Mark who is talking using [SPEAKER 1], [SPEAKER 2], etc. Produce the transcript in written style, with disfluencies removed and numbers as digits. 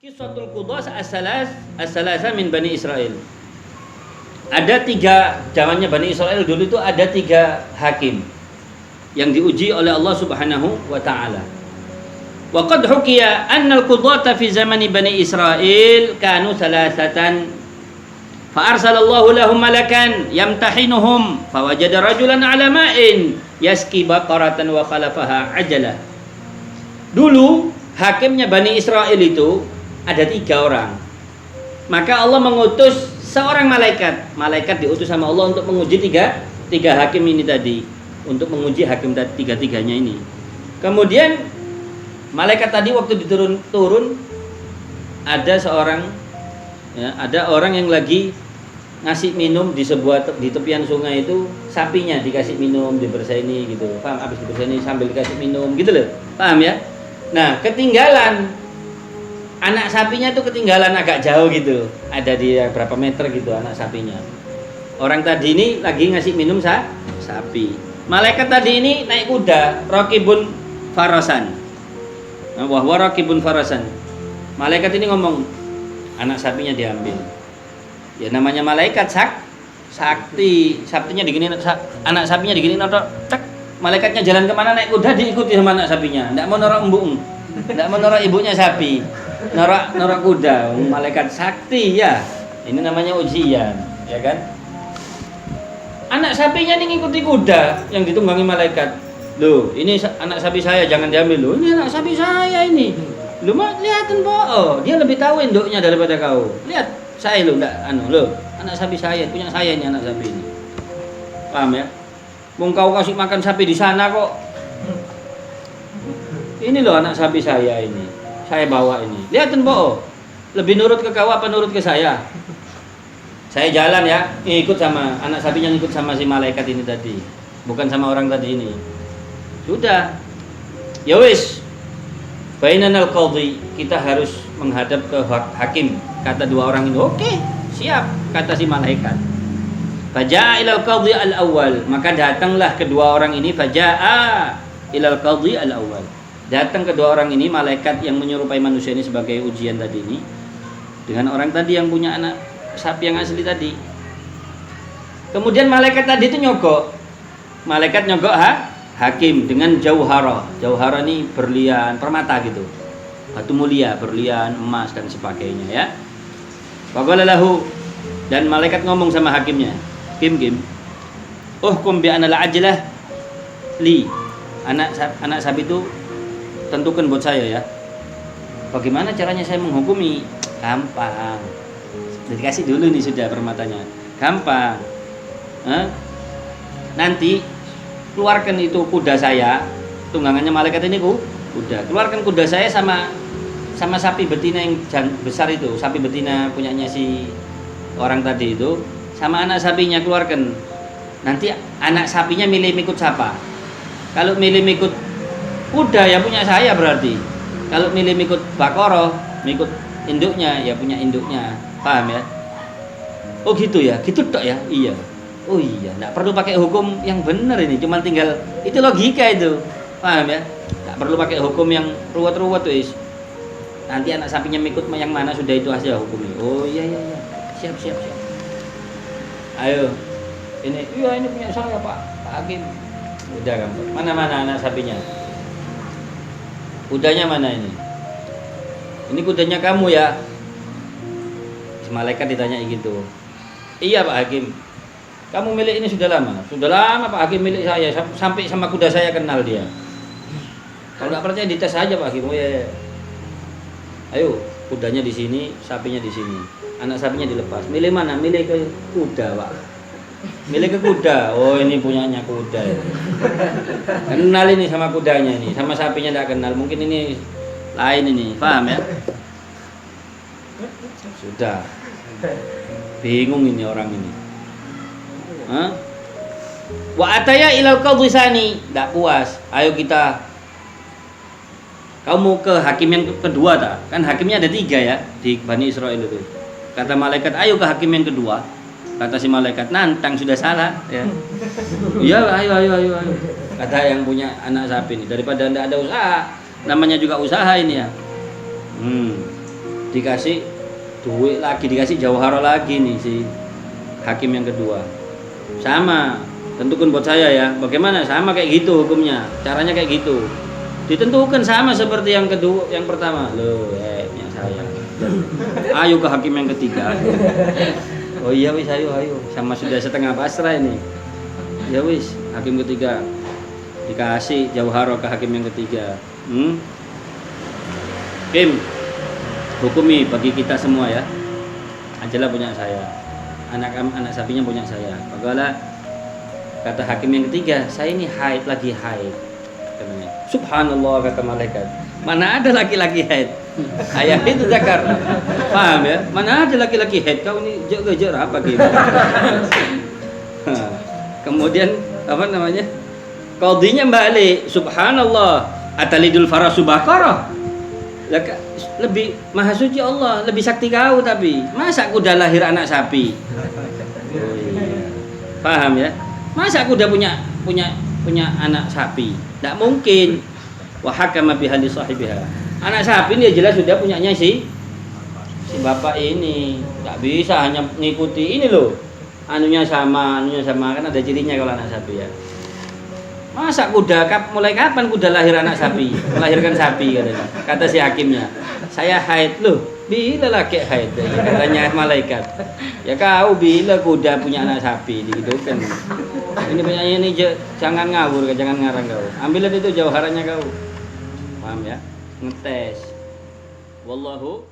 [SPEAKER 1] Qissatul Qudas as-salasa min Bani Israel. Ada tiga, zamannya Bani Israel dulu itu ada tiga hakim yang diuji oleh Allah Subhanahu wa taala. Wa qad hukiya anna al-qudata fi zamani Bani Israel kanu salasatan. Fa arsalallahu lahum malakan yamtahinuhum fawajada rajulan ala ma'in yaski baqaratan wa khalafaha ajalah. Dulu hakimnya Bani Israel itu ada tiga orang. Maka Allah mengutus seorang malaikat. Malaikat diutus sama Allah untuk menguji tiga hakim ini tadi, untuk menguji hakim tiga-tiganya ini. Kemudian malaikat tadi waktu turun ada seorang ya, ada orang yang lagi ngasih minum di tepian sungai itu, sapinya dikasih minum, dibersihini gitu. Paham? Habis dibersihini sambil dikasih minum gitu loh. Paham ya? Nah, ketinggalan anak sapinya tuh ketinggalan agak jauh gitu. Ada di berapa meter gitu anak sapinya. Orang tadi ini lagi ngasih minum sapi. Malaikat tadi ini naik kuda, rakibun farasan. Wah, rakibun farasan. Malaikat ini ngomong, anak sapinya diambil. Ya namanya malaikat sakti. Saktinya digini, anak sapinya digini cek. Malaikatnya jalan kemana naik kuda diikuti sama anak sapinya. Nggak mau norok embung, nggak mau norok ibunya sapi, norok kuda. Malaikat sakti ya. Ini namanya ujian, ya kan? Anak sapinya ini ngikuti kuda yang ditunggangi malaikat. Loh, ini anak sapi saya, jangan diambil. Loh, ini anak sapi saya ini. Lu mah lihatin po, dia lebih tahu induknya daripada kau. Lihat, saya lo nggak loh, anak sapi saya, punya saya ini anak sapi ini. Paham ya? Mau kau kasih makan sapi di sana kok. Ini loh anak sapi saya ini. Saya bawa ini. Lihatin po. Lebih nurut ke kau apa nurut ke saya? Saya jalan ya, ikut sama anak sapinya, ikut sama si malaikat ini tadi. Bukan sama orang tadi ini. Sudah. Ya wis. Bainanal qadhi, kita harus menghadap ke hakim. Kata dua orang ini, "Oke, siap," kata si malaikat. Faja'a ilal qadhi al-awwal, maka datanglah kedua orang ini. Faja'a ilal qadhi al-awwal, datang kedua orang ini, malaikat yang menyerupai manusia ini sebagai ujian tadi ini, dengan orang tadi yang punya anak sapi yang asli tadi. Kemudian malaikat tadi itu nyogok hakim dengan jauhara. Jauhara ini berlian, permata gitu, batu mulia, berlian, emas dan sebagainya ya. Faqala lahu, dan malaikat ngomong sama hakimnya, Kim, uhkum bi anal ajlah li. Anak sapi itu tentukan buat saya ya. Bagaimana caranya saya menghukumi? Gampang. Dikasih dulu nih sudah permatanya. Gampang. Nanti keluarkan itu kuda saya, tunggangannya malaikat ini kuda. Keluarkan kuda saya sama sapi betina yang besar itu, sapi betina punyanya si orang tadi itu, sama anak sapinya keluarkan. Nanti anak sapinya milih ikut siapa? Kalau milih ikut kuda ya punya saya berarti. Kalau milih ikut bakoro, ikut induknya ya punya induknya. Paham ya? Oh gitu ya, gitu tok ya? Iya. Oh iya, enggak perlu pakai hukum yang benar ini, cuma tinggal itu logika itu. Paham ya? Enggak perlu pakai hukum yang ruwet-ruwet tuh. Nanti anak sapinya ikut yang mana sudah itu hasil hukumnya. Oh iya. Siap. Ayo. Ini punya saya Pak Hakim. Udah kamu. Mana anak sapinya? Kudanya mana ini? Ini kudanya kamu ya? Si malaikat ditanya gitu. Iya Pak Hakim. Kamu milik ini sudah lama? Sudah lama Pak Hakim milik saya. Sampai sama kuda saya kenal dia. Kalau nggak percaya dites aja Pak Hakim. Oh ya. Ayo, kudanya di sini, sapinya di sini. Anak sapinya dilepas. Milih mana? Milih ke kuda, Pak. Milih ke kuda. Oh, ini punyanya kuda. Kenal ini sama kudanya ini, sama sapinya enggak kenal. Mungkin ini lain ini. Paham ya? Sudah. Bingung ini orang ini. Wa ataya ilal qadhi sani. Enggak puas. Ayo kamu ke hakim yang kedua tak? Kan hakimnya ada tiga ya di Bani Israel itu. Kata malaikat, ayo ke hakim yang kedua. Kata si malaikat, nantang sudah salah ya. Iya, ayo. Kata yang punya anak sapi ini, daripada anda ada usaha, namanya juga usaha ini ya. dikasih duit lagi, dikasih jauhara lagi nih si hakim yang kedua. Sama, tentukan buat saya ya. Bagaimana? Sama kayak gitu hukumnya. Caranya kayak gitu. Ditentukan sama seperti yang kedua, yang pertama. Loh, punya saya. Ayo ke hakim yang ketiga. Oh iya wis, ayo. Sama sudah setengah pasrah ini. Ya wis, hakim ketiga dikasih jauhara ke hakim yang ketiga. Kim, hukumi bagi kita semua ya. Anjala punya saya. Anak sapinya punya saya. Bagaimana? Kata hakim yang ketiga, saya ini lagi haid. Katanya. Subhanallah, kata malaikat. Mana ada laki-laki haid? Ayah itu zakar. Paham ya? Mana ada laki-laki haid? Kau ini gejer apa gitu? Kemudian apa namanya? Qadhinya balik. Subhanallah, atalidul farasu baqarah. Lebih maha suci Allah, lebih sakti kau, tapi masa kuda lahir anak sapi? Oh iya. Paham ya? Masa kuda punya anak sapi? Tidak mungkin. Wa hakama biha li sahibiha. Anak sapi ini jelas sudah punyanya si bapak ini. Tidak bisa hanya ngikuti ini loh. Anunya sama kan ada cirinya kalau anak sapi ya. Masa kuda, mulai kapan kuda lahir anak sapi? Melahirkan sapi katanya. Kata si hakimnya. Saya haid loh. Bila laki haid? Katanya malaikat. Ya kau bila kuda punya anak sapi? Digitukan. Ini punyanya ini jangan ngawur, jangan ngarang kau. Ambillah itu jauharannya kau. Paham ya? Ngetes. Wallahu